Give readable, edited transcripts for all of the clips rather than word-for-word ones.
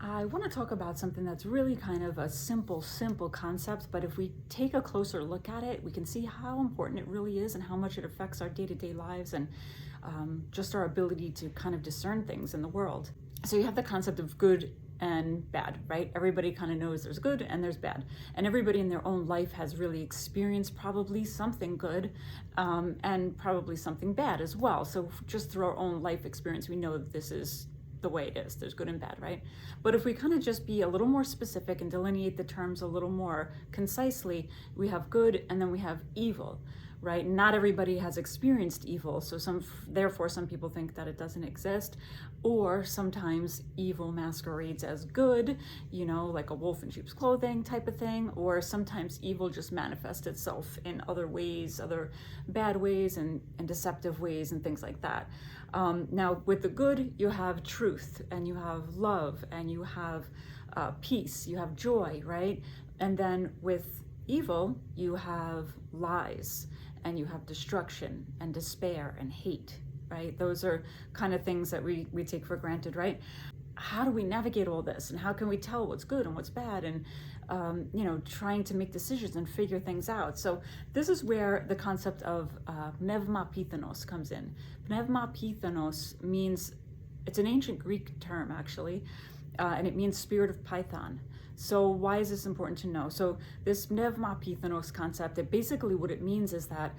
I want to talk about something that's really kind of a simple concept, but if we take a closer look at it, we can see how important it really is and how much it affects our day-to-day lives and just our ability to kind of discern things in the world. So you have the concept of good and bad, right? Everybody kind of knows there's good and there's bad. And everybody in their own life has really experienced probably something good and probably something bad as well. So just through our own life experience, we know that this is the way it is. There's good and bad, right? But if we kind of just be a little more specific and delineate the terms a little more concisely, we have good and then we have evil, right? Not everybody has experienced evil, so therefore some people think that it doesn't exist, or sometimes evil masquerades as good, like a wolf in sheep's clothing type of thing, or sometimes evil just manifests itself in other ways, other bad ways and deceptive ways and things like that. Now with the good, you have truth and you have love and you have peace, you have joy, right? And then with evil, you have lies and you have destruction and despair and hate, right? Those are kind of things that we take for granted, right? How do we navigate all this, and how can we tell what's good and what's bad, and trying to make decisions and figure things out? So this is where the concept of pneuma pythanos comes in. Pneuma pythanos means, it's an ancient Greek term actually, and it means spirit of Python. So why is this important to know? So this pneuma pythanos concept, basically what it means is that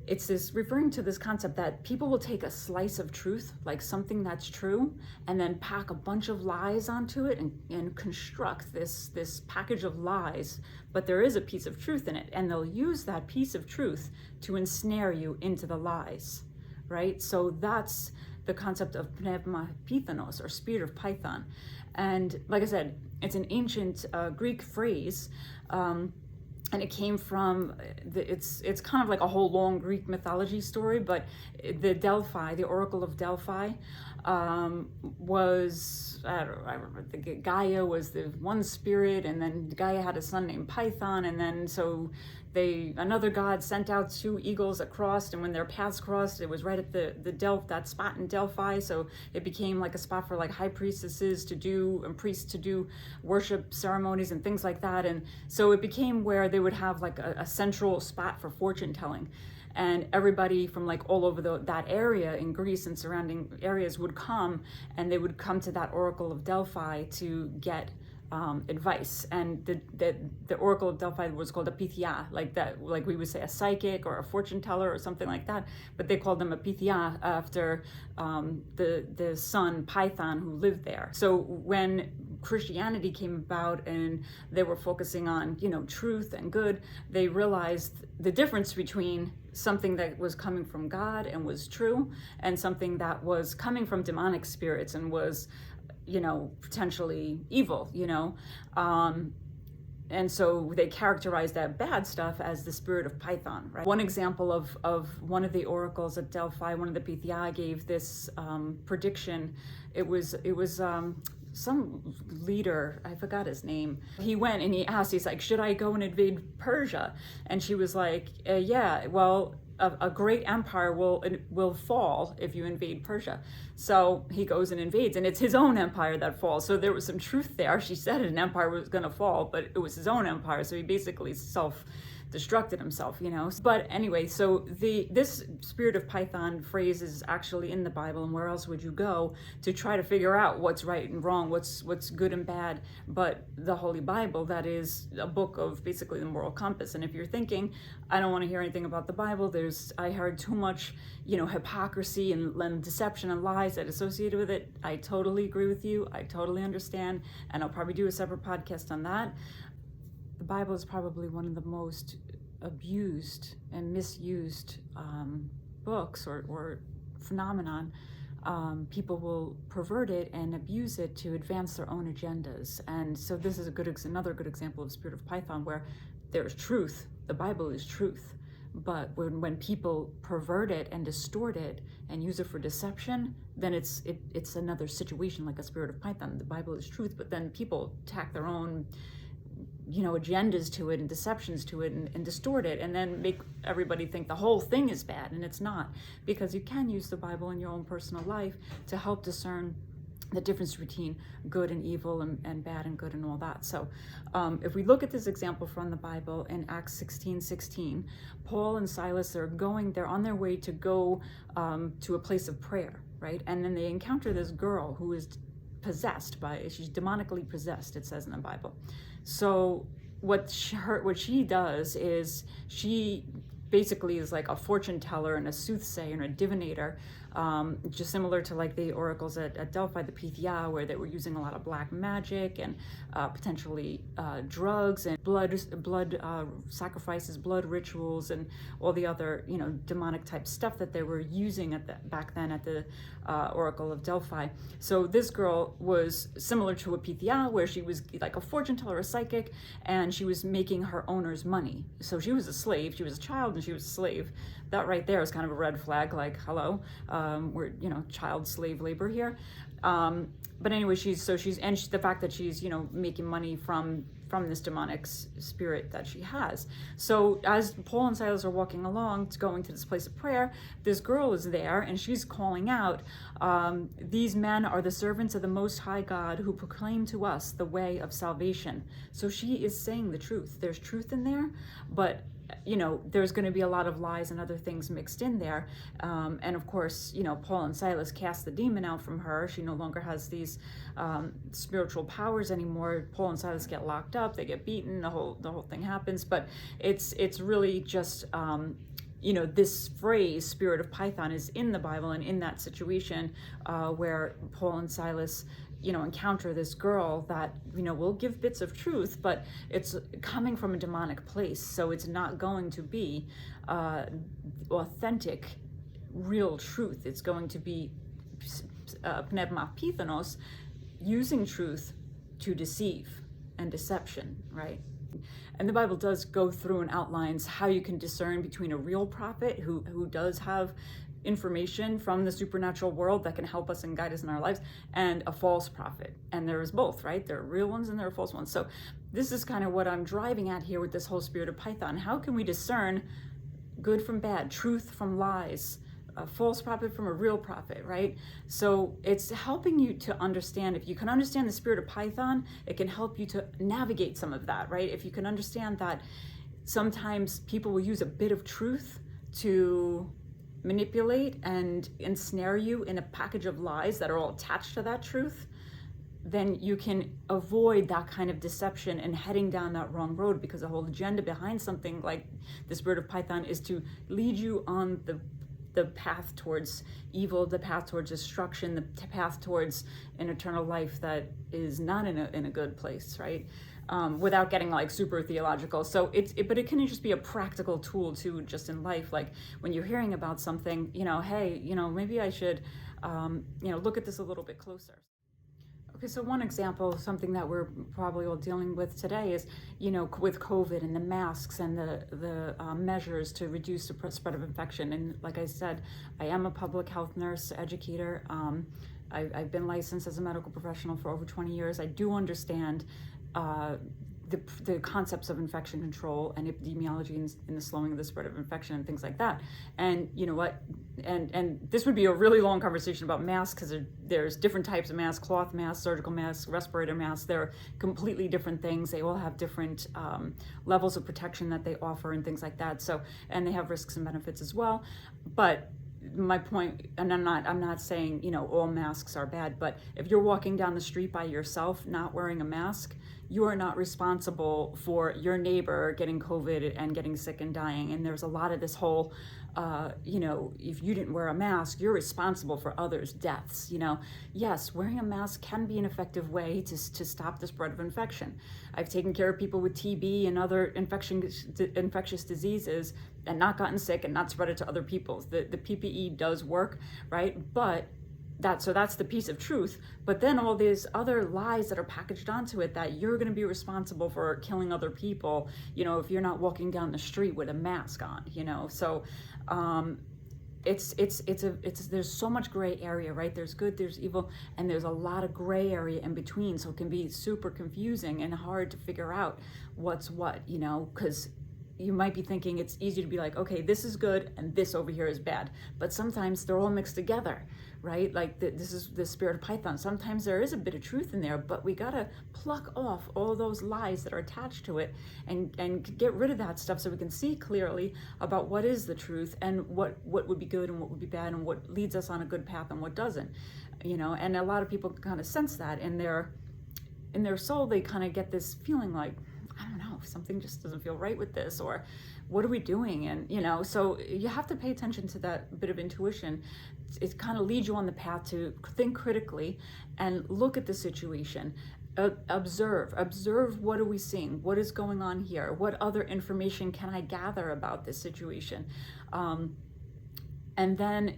it's referring to this concept that people will take a slice of truth, like something that's true, and then pack a bunch of lies onto it and construct this package of lies, but there is a piece of truth in it, and they'll use that piece of truth to ensnare you into the lies, right? So that's the concept of pneuma pythanos, or spirit of Python. And like I said, it's an ancient Greek phrase, and it came from, it's kind of like a whole long Greek mythology story, but the Oracle of Delphi was, I remember, Gaia was the one spirit, and then Gaia had a son named Python, and then so another god sent out two eagles that crossed, and when their paths crossed, it was right at that spot in Delphi, so it became like a spot for like high priestesses to do, and priests to do worship ceremonies and things like that. And so it became where they would have like a central spot for fortune telling, and everybody from like all over that area in Greece and surrounding areas would come, and they would come to that Oracle of Delphi to get advice. And the Oracle of Delphi was called a Pythia, like we would say a psychic or a fortune teller or something like that, but they called them a Pythia after the son Python who lived there. So when Christianity came about and they were focusing on truth and good, they realized the difference between something that was coming from God and was true, and something that was coming from demonic spirits and was potentially evil, and so they characterized that bad stuff as the spirit of Python, right? One example of one of the oracles at Delphi, one of the Pythia, gave this prediction. It was some leader, I forgot his name. He went and he asked, he's like, should I go and invade Persia? And she was like, yeah, well, a great empire will fall if you invade Persia. So he goes and invades, and it's his own empire that falls. So there was some truth there. She said an empire was going to fall, but it was his own empire. So he basically self-destructed himself, But anyway, so this spirit of Python phrase is actually in the Bible, and where else would you go to try to figure out what's right and wrong, what's good and bad, but the Holy Bible, that is a book of basically the moral compass. And if you're thinking, I don't want to hear anything about the Bible, I heard too much, hypocrisy and deception and lies that associated with it, I totally agree with you. I totally understand, and I'll probably do a separate podcast on that. The Bible is probably one of the most abused and misused books or phenomenon. People will pervert it and abuse it to advance their own agendas. And so this is another good example of spirit of Python, where there's truth. The Bible is truth. But when people pervert it and distort it and use it for deception, then it's another situation like a spirit of Python. The Bible is truth, but then people tack their own agendas to it and deceptions to it and distort it, and then make everybody think the whole thing is bad, and it's not, because you can use the Bible in your own personal life to help discern the difference between good and evil and bad and good and all that. So if we look at this example from the Bible in Acts 16:16, Paul and Silas, they're on their way to go to a place of prayer, right? And then they encounter this girl who is she's demonically possessed, it says in the Bible. So what she does is she basically is like a fortune teller and a soothsayer and a divinator, just similar to like the oracles at Delphi, the Pythia, where they were using a lot of black magic and potentially drugs and blood sacrifices, blood rituals, and all the other demonic type stuff that they were using back then at the Oracle of Delphi. So this girl was similar to a Pythia, where she was like a fortune teller, a psychic, and she was making her owners money. So she was a slave, she was a child, and she was a slave. That right there is kind of a red flag, like, hello, we're child slave labor here. But anyway, the fact that she's making money from this demonic spirit that she has. So as Paul and Silas are walking along, going to this place of prayer, this girl is there and she's calling out, these men are the servants of the Most High God who proclaim to us the way of salvation. So she is saying the truth. There's truth in there, but there's going to be a lot of lies and other things mixed in there. And of course, Paul and Silas cast the demon out from her. She no longer has these spiritual powers anymore. Paul and Silas get locked up, they get beaten, the whole thing happens. But it's really just, this phrase, spirit of Python, is in the Bible, and in that situation where Paul and Silas encounter this girl that will give bits of truth, but it's coming from a demonic place, so it's not going to be authentic, real truth. It's going to be pneuma pythonos, using truth to deceive and deception, right? And the Bible does go through and outlines how you can discern between a real prophet who does have information from the supernatural world that can help us and guide us in our lives, and a false prophet. And there is both, right? There are real ones and there are false ones. So this is kind of what I'm driving at here with this whole spirit of Python. How can we discern good from bad, truth from lies, a false prophet from a real prophet, right? So it's helping you to understand. If you can understand the spirit of Python, it can help you to navigate some of that, right? If you can understand that sometimes people will use a bit of truth to manipulate and ensnare you in a package of lies that are all attached to that truth, then you can avoid that kind of deception and heading down that wrong road, because the whole agenda behind something like the spirit of Python is to lead you on the path towards evil, the path towards destruction, the path towards an eternal life that is not in a good place, right? Without getting like super theological. So but it can just be a practical tool too, just in life. Like when you're hearing about something, hey, maybe I should, look at this a little bit closer. Okay, so one example, something that we're probably all dealing with today is, with COVID and the masks and the measures to reduce the spread of infection. And like I said, I am a public health nurse educator. I've been licensed as a medical professional for over 20 years. I do understand the concepts of infection control and epidemiology and the slowing of the spread of infection and things like that. And you know what? And this would be a really long conversation about masks, because there's different types of masks: cloth masks, surgical masks, respirator masks. They're completely different things. They all have different levels of protection that they offer and things like that. So, and they have risks and benefits as well. But my point, and I'm not saying all masks are bad, but if you're walking down the street by yourself not wearing a mask, you are not responsible for your neighbor getting COVID and getting sick and dying. And there's a lot of this whole if you didn't wear a mask, you're responsible for others' deaths. Yes, wearing a mask can be an effective way to stop the spread of infection. I've taken care of people with TB and other infectious diseases and not gotten sick and not spread it to other people. The PPE does work, right? But that's the piece of truth. But then all these other lies that are packaged onto it, that you're going to be responsible for killing other people, if you're not walking down the street with a mask on, So there's so much gray area, right? There's good, there's evil, and there's a lot of gray area in between. So it can be super confusing and hard to figure out what's what, because you might be thinking it's easy to be like, okay, this is good and this over here is bad, but sometimes they're all mixed together, right? Like this is the spirit of Python. Sometimes there is a bit of truth in there, but we gotta pluck off all those lies that are attached to it and get rid of that stuff so we can see clearly about what is the truth and what would be good and what would be bad and what leads us on a good path and what doesn't. And a lot of people kind of sense that in their soul. They kind of get this feeling like, I don't know, something just doesn't feel right with this, or what are we doing? And so you have to pay attention to that bit of intuition. It kind of leads you on the path to think critically and look at the situation. Observe what are we seeing, what is going on here, what other information can I gather about this situation, and then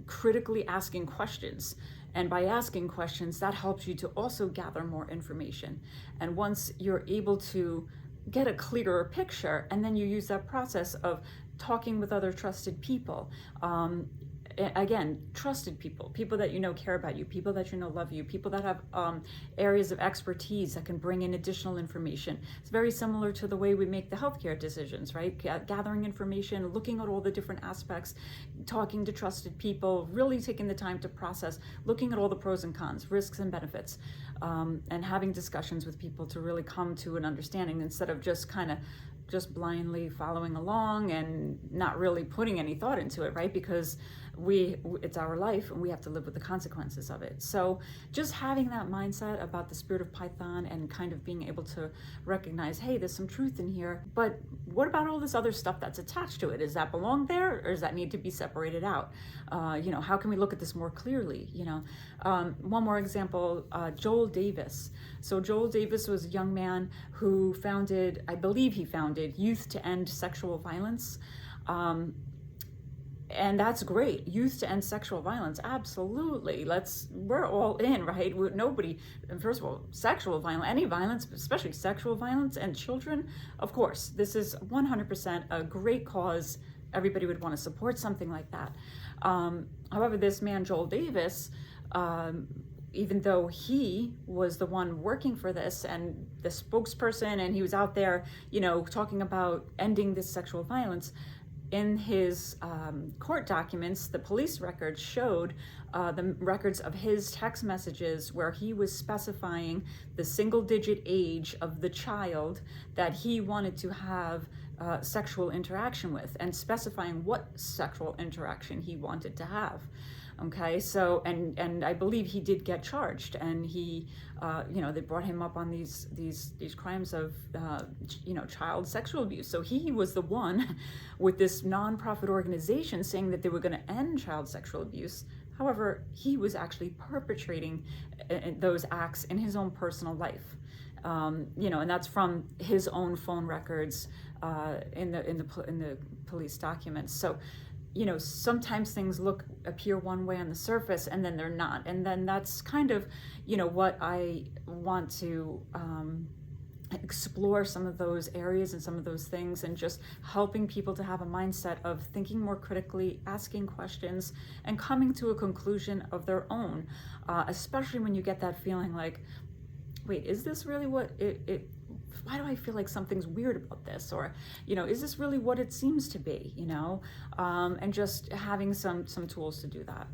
critically asking questions. And by asking questions, that helps you to also gather more information. And once you're able to get a clearer picture, and then you use that process of talking with other trusted people. Again, trusted people that care about you, people that love you, people that have areas of expertise that can bring in additional information. It's very similar to the way we make the healthcare decisions, right? Gathering information, looking at all the different aspects, talking to trusted people, really taking the time to process, looking at all the pros and cons, risks and benefits, and having discussions with people to really come to an understanding instead of just blindly following along and not really putting any thought into it, right? Because it's our life and we have to live with the consequences of it. So just having that mindset about the spirit of Python and kind of being able to recognize, hey, there's some truth in here, but what about all this other stuff that's attached to it? Does that belong there, or does that need to be separated out? How can we look at this more clearly? One more example, Joel Davis. So Joel Davis was a young man who I believe he founded Youth to End Sexual Violence. And that's great. Youth to End Sexual Violence, absolutely. We're all in, right? Nobody, first of all, sexual violence, any violence, especially sexual violence and children, of course, this is 100% a great cause. Everybody would want to support something like that. However, this man, Joel Davis, even though he was the one working for this and the spokesperson, and he was out there, talking about ending this sexual violence, in his court documents, the police records showed the records of his text messages where he was specifying the single-digit age of the child that he wanted to have sexual interaction with, and specifying what sexual interaction he wanted to have. Okay, so and I believe he did get charged, and he, they brought him up on these crimes of, child sexual abuse. So he was the one with this nonprofit organization saying that they were going to end child sexual abuse. However, he was actually perpetrating those acts in his own personal life, and that's from his own phone records in the police documents. So. Sometimes things appear one way on the surface and then they're not. And then that's kind of, what I want to explore, some of those areas and some of those things, and just helping people to have a mindset of thinking more critically, asking questions, and coming to a conclusion of their own, especially when you get that feeling like, wait, is this really what why do I feel like something's weird about this? Or, is this really what it seems to be, and just having some tools to do that.